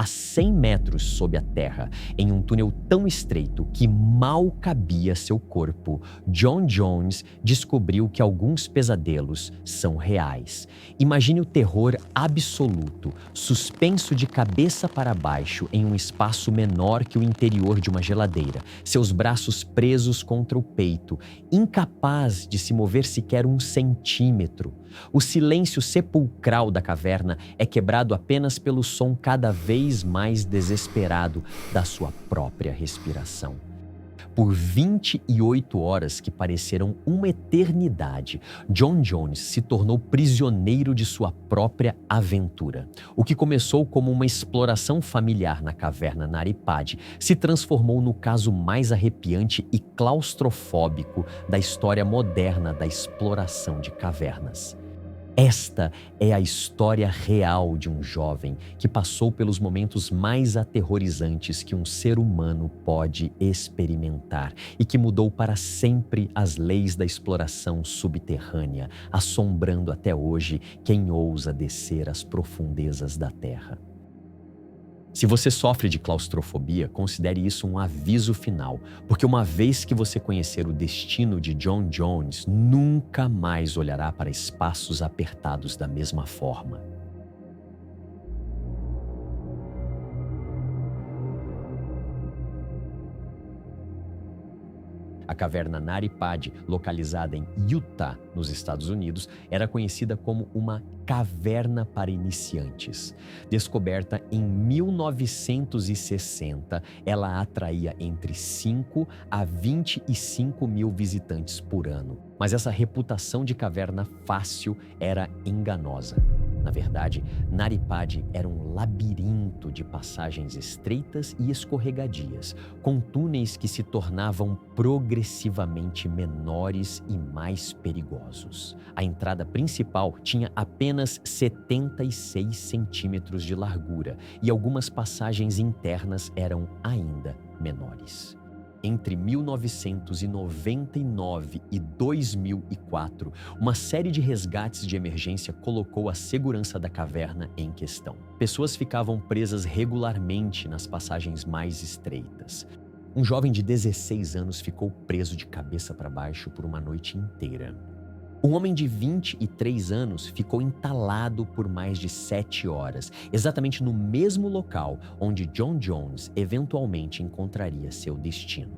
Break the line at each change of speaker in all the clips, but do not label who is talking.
a 100 metros sob a terra, em um túnel tão estreito que mal cabia seu corpo, John Jones descobriu que alguns pesadelos são reais. Imagine o terror absoluto, suspenso de cabeça para baixo em um espaço menor que o interior de uma geladeira, seus braços presos contra o peito, incapaz de se mover sequer um centímetro. O silêncio sepulcral da caverna é quebrado apenas pelo som cada vez mais desesperado da sua própria respiração. Por 28 horas que pareceram uma eternidade, John Jones se tornou prisioneiro de sua própria aventura. O que começou como uma exploração familiar na caverna Nari Padi se transformou no caso mais arrepiante e claustrofóbico da história moderna da exploração de cavernas. Esta é a história real de um jovem que passou pelos momentos mais aterrorizantes que um ser humano pode experimentar e que mudou para sempre as leis da exploração subterrânea, assombrando até hoje quem ousa descer às profundezas da Terra. Se você sofre de claustrofobia, considere isso um aviso final, porque uma vez que você conhecer o destino de John Jones, nunca mais olhará para espaços apertados da mesma forma. A caverna Nari Padi, localizada em Utah, nos Estados Unidos, era conhecida como uma caverna para iniciantes. Descoberta em 1960, ela atraía entre 5 a 25 mil visitantes por ano. Mas essa reputação de caverna fácil era enganosa. Na verdade, Nari Padi era um labirinto de passagens estreitas e escorregadias, com túneis que se tornavam progressivamente menores e mais perigosos. A entrada principal tinha apenas 76 centímetros de largura e algumas passagens internas eram ainda menores. Entre 1999 e 2004, uma série de resgates de emergência colocou a segurança da caverna em questão. Pessoas ficavam presas regularmente nas passagens mais estreitas. Um jovem de 16 anos ficou preso de cabeça para baixo por uma noite inteira. Um homem de 23 anos ficou entalado por mais de 7 horas, exatamente no mesmo local onde John Jones eventualmente encontraria seu destino.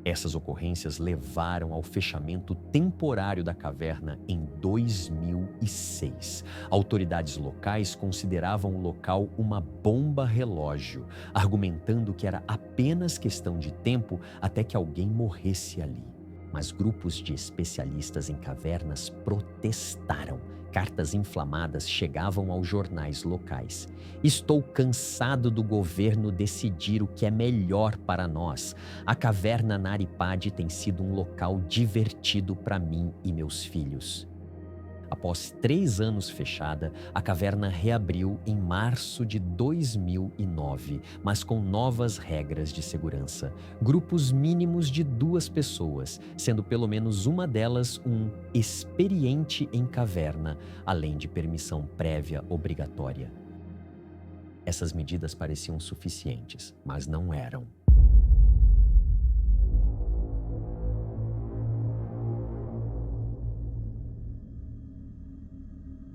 Essas ocorrências levaram ao fechamento temporário da caverna em 2006. Autoridades locais consideravam o local uma bomba relógio, argumentando que era apenas questão de tempo até que alguém morresse ali. Mas grupos de especialistas em cavernas protestaram. Cartas inflamadas chegavam aos jornais locais. Estou cansado do governo decidir o que é melhor para nós. A caverna Nari Padi tem sido um local divertido para mim e meus filhos. Após 3 anos fechada, a caverna reabriu em março de 2009, mas com novas regras de segurança. Grupos mínimos de 2 pessoas, sendo pelo menos uma delas um experiente em caverna, além de permissão prévia obrigatória. Essas medidas pareciam suficientes, mas não eram.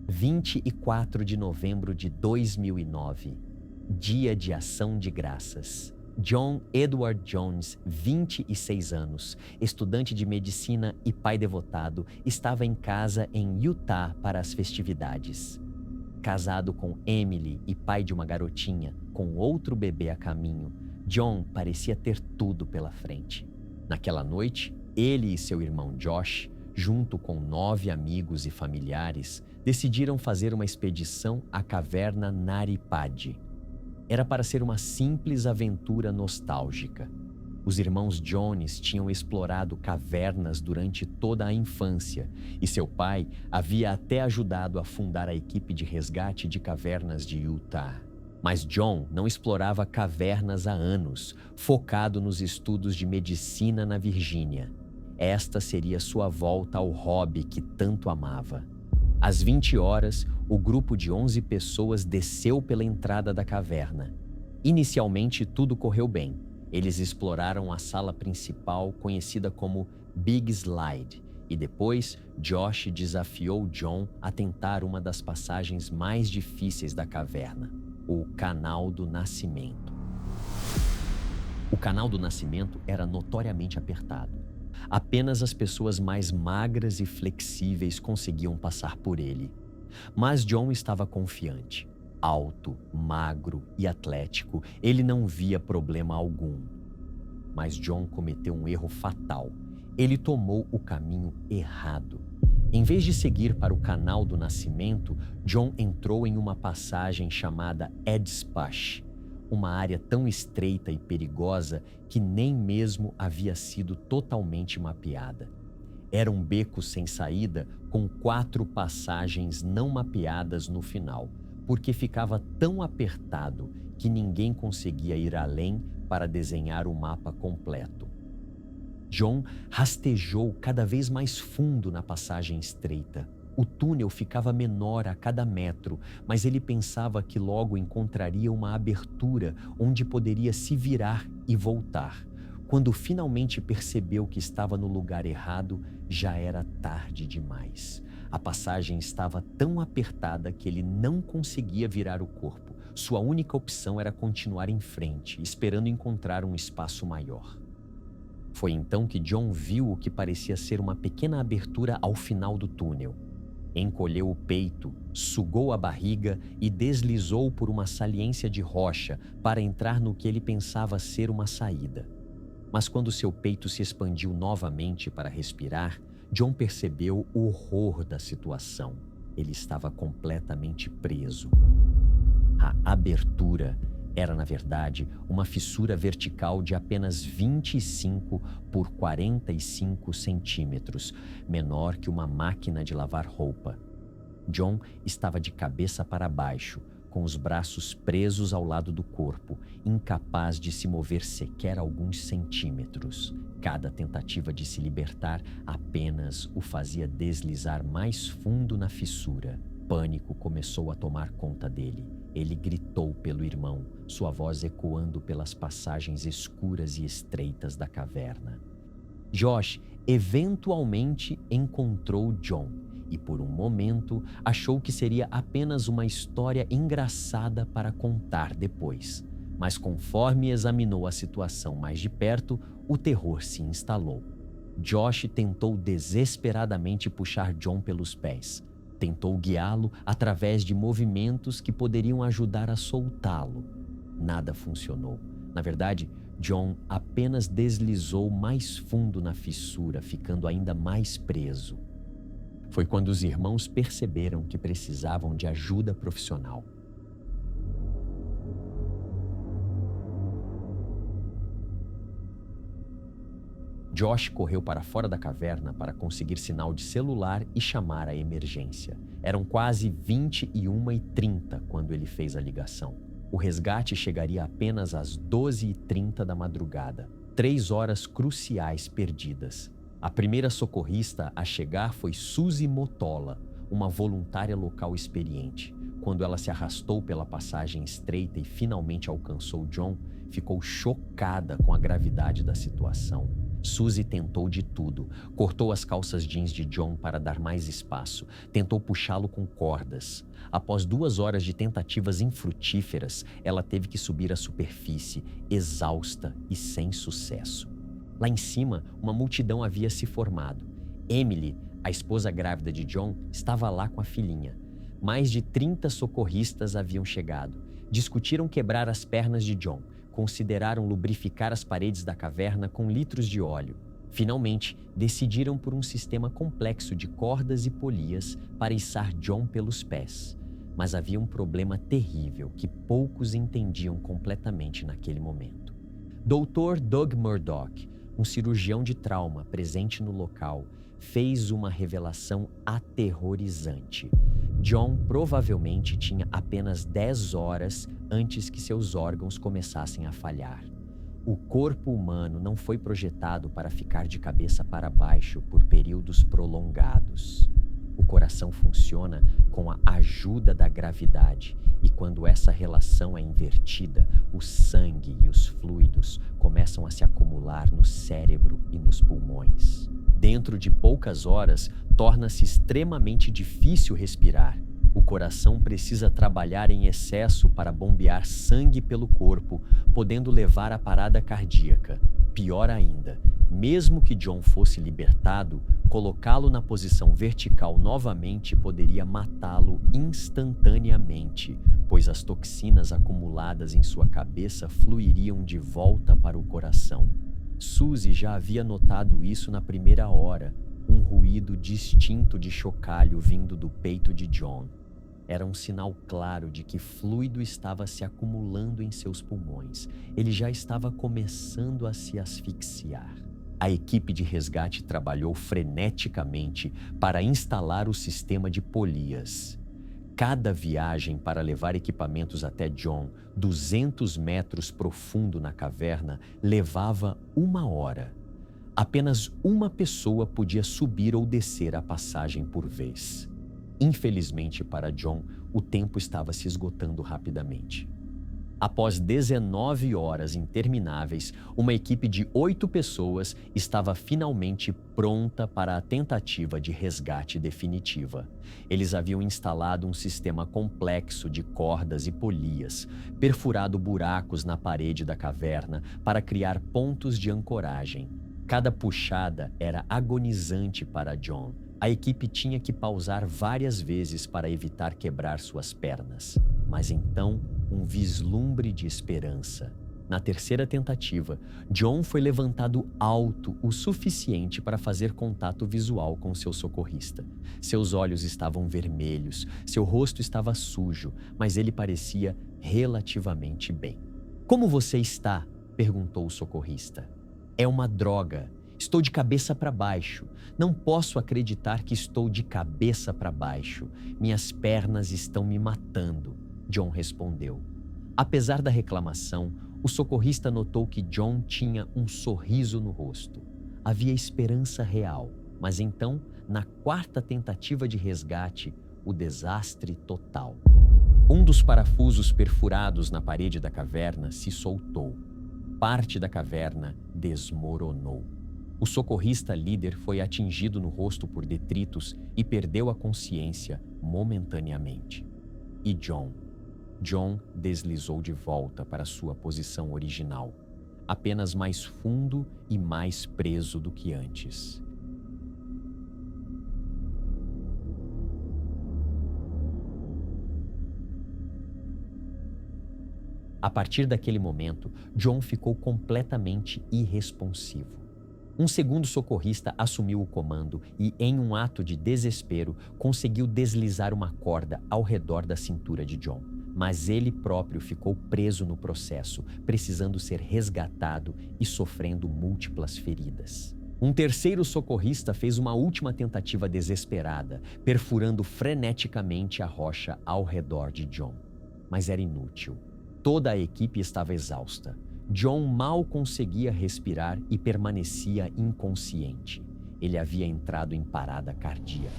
24 de novembro de 2009, Dia de Ação de Graças. John Edward Jones, 26 anos, estudante de medicina e pai devotado, estava em casa em Utah para as festividades. Casado com Emily e pai de uma garotinha, com outro bebê a caminho, John parecia ter tudo pela frente. Naquela noite, ele e seu irmão Josh, junto com 9 amigos e familiares, decidiram fazer uma expedição à caverna Nari Padi. Era para ser uma simples aventura nostálgica. Os irmãos Jones tinham explorado cavernas durante toda a infância e seu pai havia até ajudado a fundar a equipe de resgate de cavernas de Utah. Mas John não explorava cavernas há anos, focado nos estudos de medicina na Virgínia. Esta seria sua volta ao hobby que tanto amava. Às 20 horas, o grupo de 11 pessoas desceu pela entrada da caverna. Inicialmente, tudo correu bem. Eles exploraram a sala principal, conhecida como Big Slide, e depois Josh desafiou John a tentar uma das passagens mais difíceis da caverna, o Canal do Nascimento. O Canal do Nascimento era notoriamente apertado. Apenas as pessoas mais magras e flexíveis conseguiam passar por ele. Mas John estava confiante. Alto, magro e atlético, ele não via problema algum. Mas John cometeu um erro fatal. Ele tomou o caminho errado. Em vez de seguir para o Canal do Nascimento, John entrou em uma passagem chamada Edspush, uma área tão estreita e perigosa que nem mesmo havia sido totalmente mapeada. Era um beco sem saída com 4 passagens não mapeadas no final, porque ficava tão apertado que ninguém conseguia ir além para desenhar o mapa completo. John rastejou cada vez mais fundo na passagem estreita. O túnel ficava menor a cada metro, mas ele pensava que logo encontraria uma abertura onde poderia se virar e voltar. Quando finalmente percebeu que estava no lugar errado, já era tarde demais. A passagem estava tão apertada que ele não conseguia virar o corpo. Sua única opção era continuar em frente, esperando encontrar um espaço maior. Foi então que John viu o que parecia ser uma pequena abertura ao final do túnel. Encolheu o peito, sugou a barriga e deslizou por uma saliência de rocha para entrar no que ele pensava ser uma saída. Mas quando seu peito se expandiu novamente para respirar, John percebeu o horror da situação. Ele estava completamente preso. A abertura era, na verdade, uma fissura vertical de apenas 25 por 45 centímetros, menor que uma máquina de lavar roupa. John estava de cabeça para baixo, com os braços presos ao lado do corpo, incapaz de se mover sequer alguns centímetros. Cada tentativa de se libertar apenas o fazia deslizar mais fundo na fissura. Pânico começou a tomar conta dele. Ele gritou pelo irmão, sua voz ecoando pelas passagens escuras e estreitas da caverna. Josh eventualmente encontrou John e, por um momento, achou que seria apenas uma história engraçada para contar depois. Mas conforme examinou a situação mais de perto, o terror se instalou. Josh tentou desesperadamente puxar John pelos pés. Tentou guiá-lo através de movimentos que poderiam ajudar a soltá-lo. Nada funcionou. Na verdade, John apenas deslizou mais fundo na fissura, ficando ainda mais preso. Foi quando os irmãos perceberam que precisavam de ajuda profissional. Josh correu para fora da caverna para conseguir sinal de celular e chamar a emergência. Eram quase 21h30 quando ele fez a ligação. O resgate chegaria apenas às 12h30 da madrugada. 3 horas cruciais perdidas. A primeira socorrista a chegar foi Suzy Motola, uma voluntária local experiente. Quando ela se arrastou pela passagem estreita e finalmente alcançou John, ficou chocada com a gravidade da situação. Suzy tentou de tudo. Cortou as calças jeans de John para dar mais espaço. Tentou puxá-lo com cordas. Após 2 horas de tentativas infrutíferas, ela teve que subir à superfície, exausta e sem sucesso. Lá em cima, uma multidão havia se formado. Emily, a esposa grávida de John, estava lá com a filhinha. Mais de 30 socorristas haviam chegado. Discutiram quebrar as pernas de John. Consideraram lubrificar as paredes da caverna com litros de óleo. Finalmente, decidiram por um sistema complexo de cordas e polias para içar John pelos pés. Mas havia um problema terrível que poucos entendiam completamente naquele momento. Dr. Doug Murdoch, um cirurgião de trauma presente no local, fez uma revelação aterrorizante. John provavelmente tinha apenas 10 horas antes que seus órgãos começassem a falhar. O corpo humano não foi projetado para ficar de cabeça para baixo por períodos prolongados. O coração funciona com a ajuda da gravidade e quando essa relação é invertida, o sangue e os fluidos começam a se acumular no cérebro e nos pulmões. Dentro de poucas horas, torna-se extremamente difícil respirar. O coração precisa trabalhar em excesso para bombear sangue pelo corpo, podendo levar à parada cardíaca. Pior ainda, mesmo que John fosse libertado, colocá-lo na posição vertical novamente poderia matá-lo instantaneamente, pois as toxinas acumuladas em sua cabeça fluiriam de volta para o coração. Suzy já havia notado isso na primeira hora, um ruído distinto de chocalho vindo do peito de John. Era um sinal claro de que fluido estava se acumulando em seus pulmões. Ele já estava começando a se asfixiar. A equipe de resgate trabalhou freneticamente para instalar o sistema de polias. Cada viagem para levar equipamentos até John, 200 metros profundo na caverna, levava 1 hora. Apenas uma pessoa podia subir ou descer a passagem por vez. Infelizmente para John, o tempo estava se esgotando rapidamente. Após 19 horas intermináveis, uma equipe de 8 pessoas estava finalmente pronta para a tentativa de resgate definitiva. Eles haviam instalado um sistema complexo de cordas e polias, perfurado buracos na parede da caverna para criar pontos de ancoragem. Cada puxada era agonizante para John. A equipe tinha que pausar várias vezes para evitar quebrar suas pernas. Mas então, um vislumbre de esperança. Na terceira tentativa, John foi levantado alto o suficiente para fazer contato visual com seu socorrista. Seus olhos estavam vermelhos, seu rosto estava sujo, mas ele parecia relativamente bem. "Como você está?", perguntou o socorrista. "É uma droga. Estou de cabeça para baixo. Não posso acreditar que estou de cabeça para baixo. Minhas pernas estão me matando", John respondeu. Apesar da reclamação, o socorrista notou que John tinha um sorriso no rosto. Havia esperança real, mas então, na quarta tentativa de resgate, o desastre total. Um dos parafusos perfurados na parede da caverna se soltou. Parte da caverna desmoronou. O socorrista líder foi atingido no rosto por detritos e perdeu a consciência momentaneamente. E John deslizou de volta para sua posição original, apenas mais fundo e mais preso do que antes. A partir daquele momento, John ficou completamente irresponsivo. Um segundo socorrista assumiu o comando e, em um ato de desespero, conseguiu deslizar uma corda ao redor da cintura de John. Mas ele próprio ficou preso no processo, precisando ser resgatado e sofrendo múltiplas feridas. Um terceiro socorrista fez uma última tentativa desesperada, perfurando freneticamente a rocha ao redor de John. Mas era inútil. Toda a equipe estava exausta. John mal conseguia respirar e permanecia inconsciente. Ele havia entrado em parada cardíaca.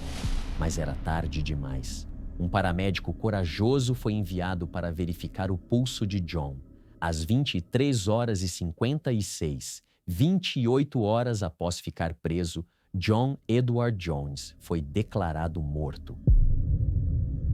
Mas era tarde demais. Um paramédico corajoso foi enviado para verificar o pulso de John. Às 23h56, 28 horas após ficar preso, John Edward Jones foi declarado morto.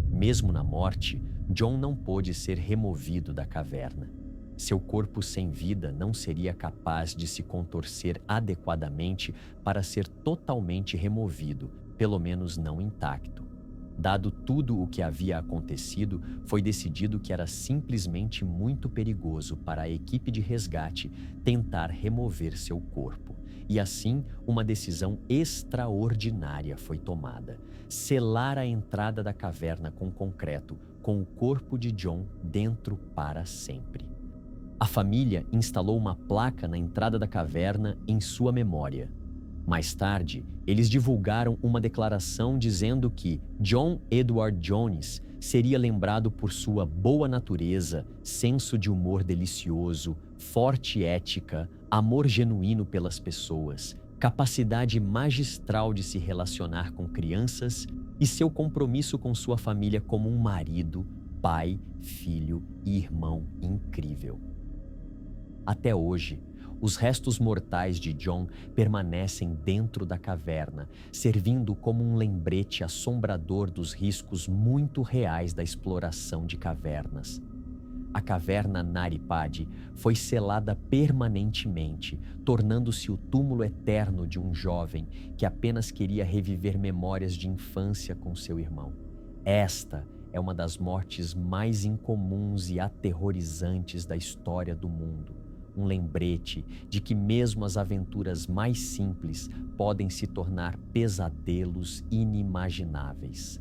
Mesmo na morte, John não pôde ser removido da caverna. Seu corpo sem vida não seria capaz de se contorcer adequadamente para ser totalmente removido, pelo menos não intacto. Dado tudo o que havia acontecido, foi decidido que era simplesmente muito perigoso para a equipe de resgate tentar remover seu corpo. E assim, uma decisão extraordinária foi tomada: selar a entrada da caverna com concreto, com o corpo de John dentro para sempre. A família instalou uma placa na entrada da caverna em sua memória. Mais tarde, eles divulgaram uma declaração dizendo que John Edward Jones seria lembrado por sua boa natureza, senso de humor delicioso, forte ética, amor genuíno pelas pessoas, capacidade magistral de se relacionar com crianças e seu compromisso com sua família como um marido, pai, filho e irmão incrível. Até hoje, os restos mortais de John permanecem dentro da caverna, servindo como um lembrete assombrador dos riscos muito reais da exploração de cavernas. A caverna Nari Padi foi selada permanentemente, tornando-se o túmulo eterno de um jovem que apenas queria reviver memórias de infância com seu irmão. Esta é uma das mortes mais incomuns e aterrorizantes da história do mundo. Um lembrete de que mesmo as aventuras mais simples podem se tornar pesadelos inimagináveis.